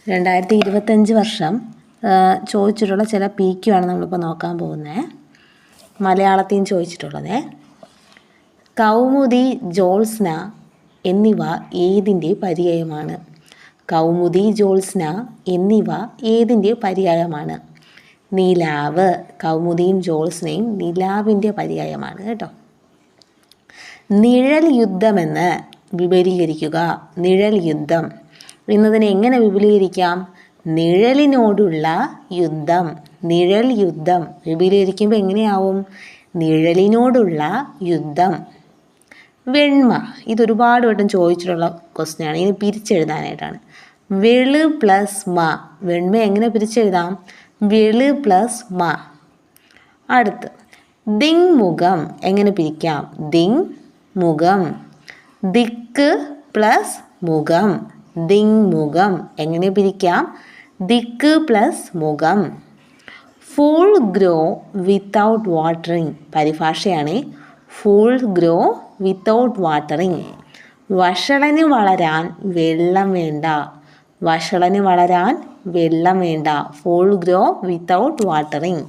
2025 വർഷം ചോദിച്ചിട്ടുള്ള ചില PQ ആണ് നമ്മളിപ്പോൾ നോക്കാൻ പോകുന്നത്. മലയാളത്തിൽ നിന്ന് ചോദിച്ചിട്ടുള്ളത്. കൗമുദി, ജ്യോത്സ്ന എന്നിവ ഏതിൻ്റെ പര്യായമാണ്? കൗമുദി, ജ്യോത്സ്ന എന്നിവ ഏതിൻ്റെ പര്യായമാണ്? നിലാവ്. കൗമുദിയും ജ്യോത്സ്നയും നിലാവിൻ്റെ പര്യായമാണ് കേട്ടോ. നിഴൽ യുദ്ധമെന്ന് വിപുലീകരിക്കുക. നിഴൽ യുദ്ധം എന്നതിനെ എങ്ങനെ വിപുലീകരിക്കാം? നിഴലിനോടുള്ള യുദ്ധം. നിഴൽ യുദ്ധം വിപുലീകരിക്കുമ്പോൾ എങ്ങനെയാവും? നിഴലിനോടുള്ള യുദ്ധം. വെണ്മ. ഇതൊരുപാട് വട്ടം ചോദിച്ചിട്ടുള്ള ക്വസ്റ്റ്യനാണ്. ഇനി പിരിച്ചെഴുതാനായിട്ടാണ്. വെള് പ്ലസ് മ. വെണ്മ എങ്ങനെ പിരിച്ചെഴുതാം? വെള് പ്ലസ് മ. അടുത്ത് ദിങ് മുഖം എങ്ങനെ പിരിക്കാം? ദിങ് മുഖം. ദിക്ക് പ്ലസ് മുഖം. ദിങ് മുഖം എങ്ങനെ പിരിക്കാം? ദിക്ക് പ്ലസ് മുഖം. Full grow without watering. പരിഭാഷയാണ്. Full grow without watering. വഷളന് വളരാൻ വെള്ളം വേണ്ട. വഷളന് വളരാൻ വെള്ളം വേണ്ട. Full grow without watering.